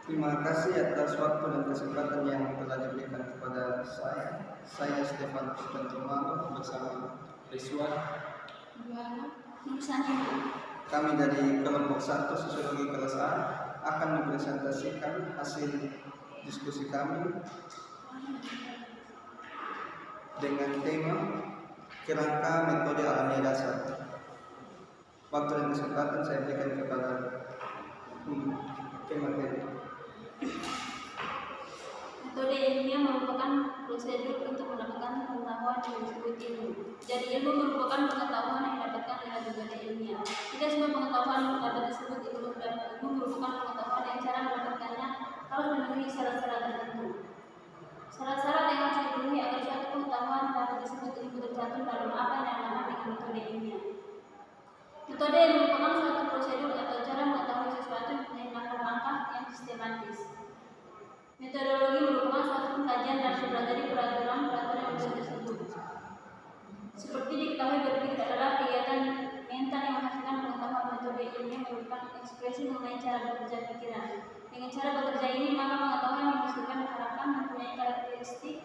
Terima kasih atas waktu dan kesempatan yang telah diberikan kepada saya. Saya Stefanus Bentumalo bersama Rizwan. Kami dari kelompok 1 Sosiologi kelas A akan mempresentasikan hasil diskusi kami dengan tema kerangka metode alamiah dasar. Waktu dan kesempatan saya berikan kepada pemateri. Metode ilmiah merupakan prosedur untuk mendapatkan pengetahuan yang disebut ilmu. Jadi ilmu merupakan pengetahuan yang didapatkan lewat metode ilmiah. Tidak semua pengetahuan dapat disebut ilmu, dan ilmu merupakan pengetahuan yang cara mendapatkannya harus memenuhi syarat-syarat tertentu. Syarat-syarat yang harus dipenuhi agar suatu pengetahuan dapat disebut ilmu tercantum dalam apa yang dinamakan dengan metode ilmiah. Metode merupakan suatu prosedur atau cara mengetahui sesuatu dengan langkah-langkah yang sistematis. Metodologi merupakan suatu pengkajian dan mempelajari peraturan-peraturan yang tersebut. Seperti diketahui, berpikir adalah kegiatan mental yang menghasilkan pengetahuan. Metode ilmiah merupakan ekspresi mengenai cara bekerja pikiran. Dengan cara bekerja ini, maka pengetahuan yang dihasilkan diharapkan mempunyai karakteristik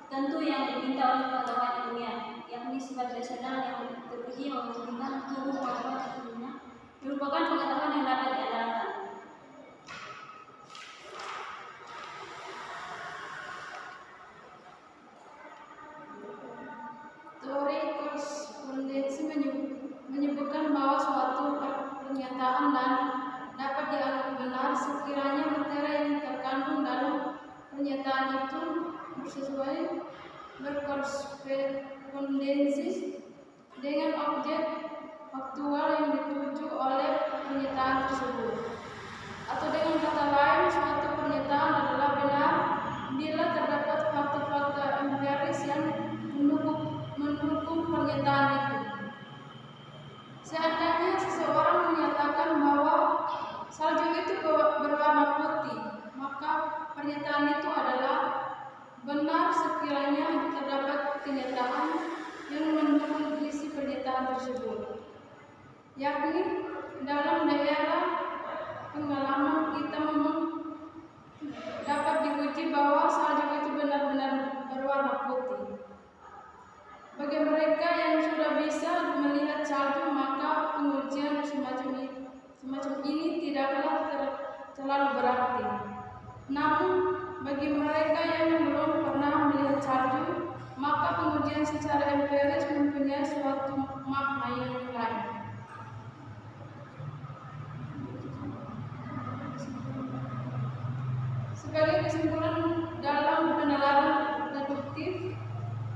tertentu yang diminta oleh pengetahuan ilmiah, yakni sifat rasional yang teruji memungkinkan tubuh pengetahuan sebelumnya merupakan pengetahuan yang dapat diandalkan. Teori korespondensi menyebutkan bahwa suatu pernyataan dan dapat dianggap benar sekiranya materi yang terkandung dalam pernyataan itu berkorespondensi dengan objek faktual yang dituju oleh pernyataan tersebut. Atau dengan kata lain, suatu pernyataan adalah benar bila terdapat fakta-fakta empiris yang mendukung pernyataan itu. Seandainya seseorang menyatakan bahwa salju itu berwarna putih, maka pernyataan itu adalah benar sekiranya terdapat kenyataan yang mendukung isi pernyataan tersebut, yakni dalam daerah pengalaman kita memang dapat diuji bahwa salju itu benar-benar berwarna putih. Bagi mereka yang sudah bisa melihat salju, maka pengujian semacam ini tidaklah terlalu berarti. Namun, bagi mereka yang belum pernah melihat salju, maka pengujian secara empiris mempunyai suatu makna yang lain. Sebagai kesimpulan dalam penalaran deduktif,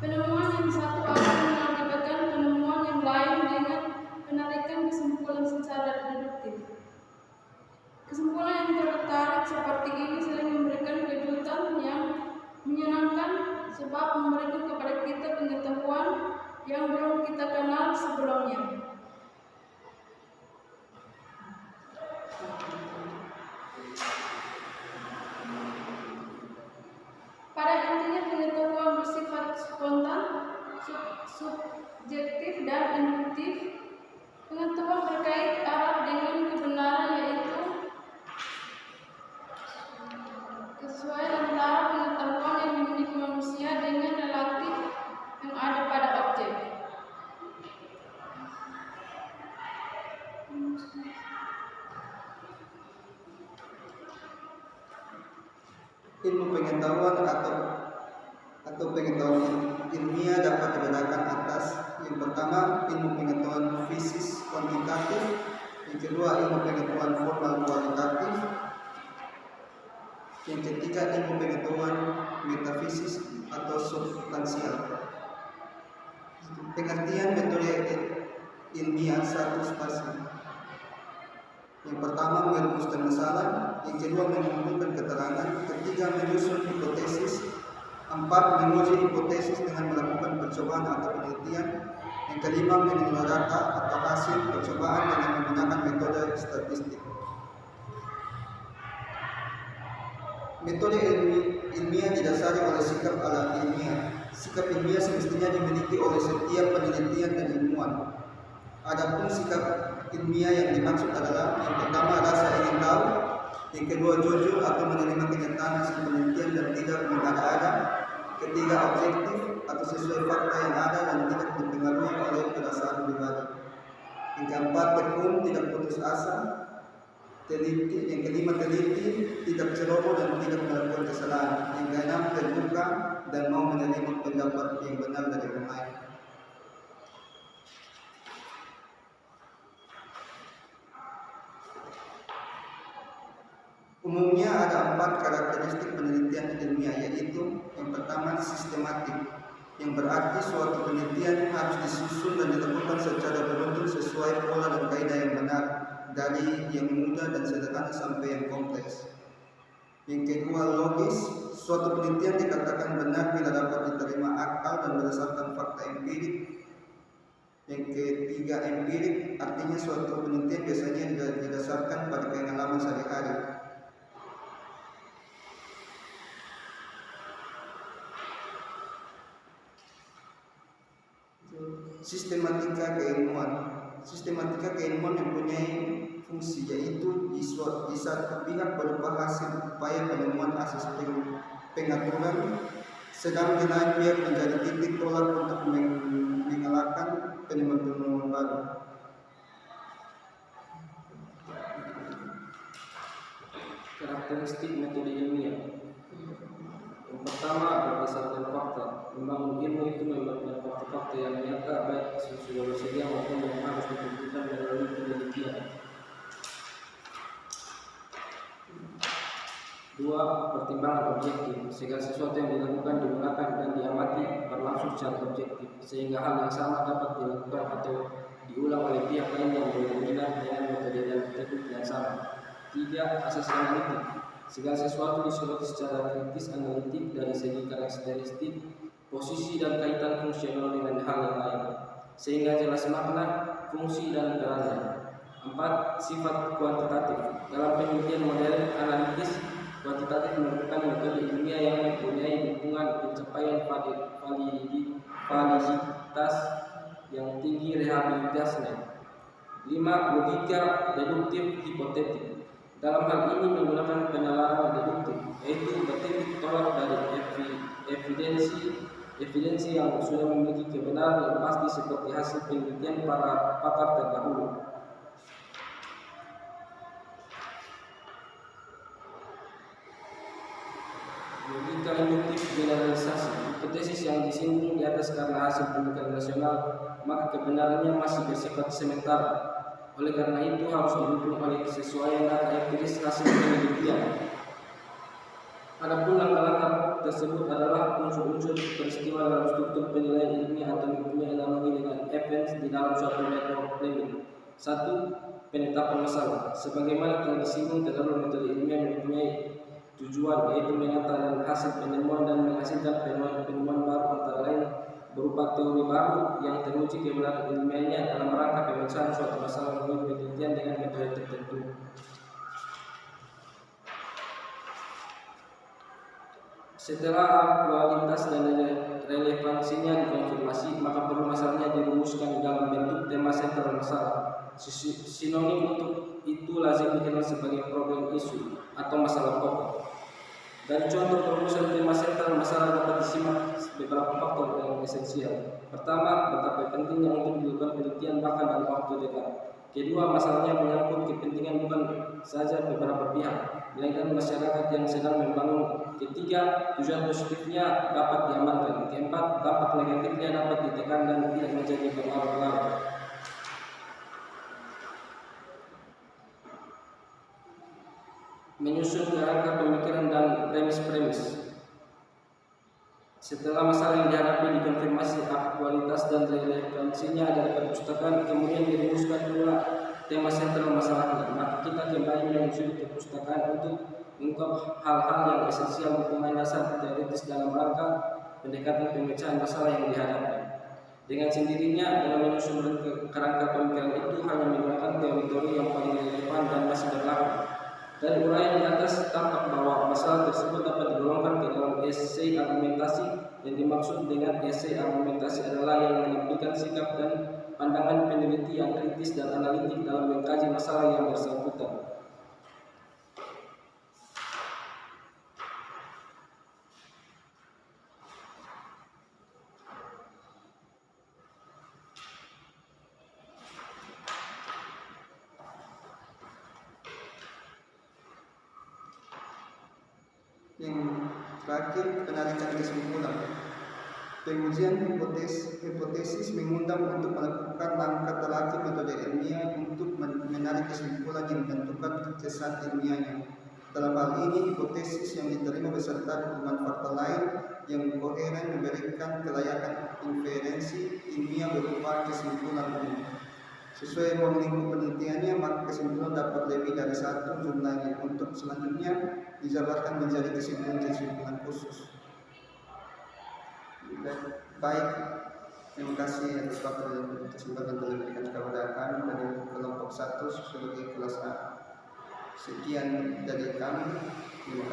penemuan yang satu akan mengakibatkan penemuan yang lain dengan penarikan kesimpulan secara deduktif. Kesimpulan yang tertarik seperti ini sering memberikan kejutan yang menyenangkan, sebab memberikan kepada kita pengetahuan yang belum kita kenal sebelumnya. Pada intinya, pengetahuan bersifat spontan, subjektif, dan induktif. Pengetahuan berkait erat dengan kebenaran, yaitu kesesuaian antara pengetahuan yang dimiliki manusia dengan relatif yang ada pada objek. Ilmu pengetahuan atau pengetahuan ilmiah dapat dibedakan atas: yang pertama, ilmu pengetahuan fisis kuantitatif; yang kedua, ilmu pengetahuan formal kualitatif; yang ketiga, ilmu pengetahuan metafisis atau substansial. Pengertian metode ilmiah satu spasi. Yang pertama, merumuskan masalah; yang kedua, mengumpulkan keterangan; ketiga, menyusun hipotesis; empat, menguji hipotesis dengan melakukan percobaan atau penelitian; yang kelima, menilai data atau hasil percobaan dengan menggunakan metode statistik. Metode ilmiah didasari oleh sikap ala ilmiah. Sikap ilmiah semestinya dimiliki oleh setiap penelitian dan ilmuwan. Adapun sikap ilmiah yang dimaksud adalah: yang pertama, rasa ingin tahu; Yang kedua, jujur atau menerima kenyataan hasil penelitian dan tidak mengada-ada. Ketiga, objektif atau sesuai fakta yang ada dan tidak dipengaruhi oleh perasaan pribadi. Yang keempat, tekun, tidak putus asa. Yang kelima, teliti, tidak ceroboh dan tidak melakukan kesalahan. Yang keenam, terbuka dan mau menerima pendapat yang benar dari orang lain. Umumnya ada 4 karakteristik penelitian ilmiah, yaitu yang pertama, sistematik, yang berarti suatu penelitian harus disusun dan dilakukan secara beruntun sesuai pola dan kaidah yang benar, dari yang mudah dan sederhana sampai yang kompleks. Yang kedua, logis, suatu penelitian dikatakan benar bila dapat diterima akal dan berdasarkan fakta empirik. Yang ketiga, empirik, artinya suatu penelitian biasanya didasarkan pada pengalaman sehari-hari. Sistematika keilmuan. Sistematika keilmuan mempunyai fungsi, yaitu di satu pihak berupa hasil upaya penemuan asas pengaturan, sedang di lain pihak menjadi titik tolak untuk mengalahkan penemuan-penemuan baru. Karakteristik metode ilmiah. Yang pertama, berdasarkan fakta. Membangun ilmu itu membangun fakta-fakta yang nyata, baik sudah bersedia maupun yang harus ditentukan melalui penelitian. Dua, pertimbangan objektif. Segala sesuatu yang dilakukan, digunakan dan diamati berlangsung secara objektif, sehingga hal yang sama dapat dilakukan atau diulang oleh pihak lain yang berminat dengan metode dan teknik yang sama. Tiga, asas analitik. Segala sesuatu disoroti secara kritis analitik dari segi karakteristik, posisi dan kaitan fungsional dengan hal yang lain, sehingga jelas makna, fungsi dan perannya. Empat, sifat kuantitatif. Dalam penelitian modern analitis, kuantitatif merupakan metode ilmiah yang mempunyai dukungan pencapaian validitas yang tinggi rehabilitasnya. Lima, logika deduktif hipotetik. Dalam hal ini menggunakan penalaran deduktif, yaitu bertitik tolak dari evidensi yang sudah memiliki kebenaran yang pasti seperti hasil penelitian para pakar terdahulu. Logika induktif generalisasi. Hipotesis yang disinggung di atas karena hasil penelitian nasional, maka kebenarannya masih bersifat sementara. Oleh karena itu harus didukung oleh kesesuaian data empiris hasil penelitian. Adapun langkah-langkah tersebut adalah unsur-unsur peristiwa dalam struktur penilaian ilmiah atau mempunyai analogi dengan events di dalam suatu network planning. 1. Penetapan masalah. Sebagaimana telah disinggung, terdapat metode ilmiah mempunyai tujuan, yaitu menata dan hasil penemuan dan menghasilkan penemuan baru, antara lain berupa teori baru yang teruji kebenaran ilmiahnya dalam rangka pemecahan suatu masalah melalui penelitian dengan metode tertentu. Setelah aktualitas dan relevansinya dikonfirmasi, maka perlu masalahnya dirumuskan dalam bentuk tema sentral masalah. Sinonim untuk itu lazim dikenal sebagai problem isu atau masalah pokok. Dari contoh perumusan tema sentral masalah dapat disimak beberapa faktor yang esensial. Pertama, betapa pentingnya untuk dilakukan penelitian bahkan dalam waktu dekat. Kedua, masalahnya menyangkut kepentingan bukan saja beberapa pihak, melainkan masyarakat yang sedang membangun. Ketiga, tujuan positifnya dapat diamankan. Keempat, dampak negatifnya dapat ditekan dan tidak menjadi berlarut-larut. Menyusun kerangka pemikiran dan premis-premis. Setelah masalah yang dihadapi dikonfirmasi aktualitas dan relevansinya dari perpustakaan, kemudian dirumuskan pula tema sentral masalahnya. Maka kita kembali menyusun perpustakaan untuk mengungkap hal-hal yang esensial hukuman dasar teoritis dalam rangka pendekatan pemecahan masalah yang dihadapi. Dengan sendirinya, dalam menyusun kerangka pemikiran itu hanya menggunakan teori-teori yang paling relevan dan masih berlaku. Dari uraian di atas tampak bahwa masalah tersebut dapat digolongkan ke dalam esai argumentasi. Yang dimaksud dengan esai argumentasi adalah yang menampilkan sikap dan pandangan peneliti yang kritis dan analitik dalam mengkaji masalah yang bersangkutan. Yang terakhir, penarikan kesimpulan. Pengujian hipotesis mengundang untuk melakukan langkah terakhir metode ilmiah untuk menarik kesimpulan yang menentukan kesan ilmiahnya. Dalam hal ini, hipotesis yang diterima beserta dukungan fakta lain yang koheren memberikan kelayakan inferensi ilmiah berupa kesimpulan umum. Sesuai ruang lingkup penelitiannya, maka kesimpulan dapat lebih dari satu jumlahnya. Untuk selanjutnya dijabarkan menjadi kesimpulan khusus. Baik, terima kasih atas waktu dan kesempatan telah diberikan kepada kami dari kelompok 1 sosiologi kelas A. Sekian dari kami. Terima kasih.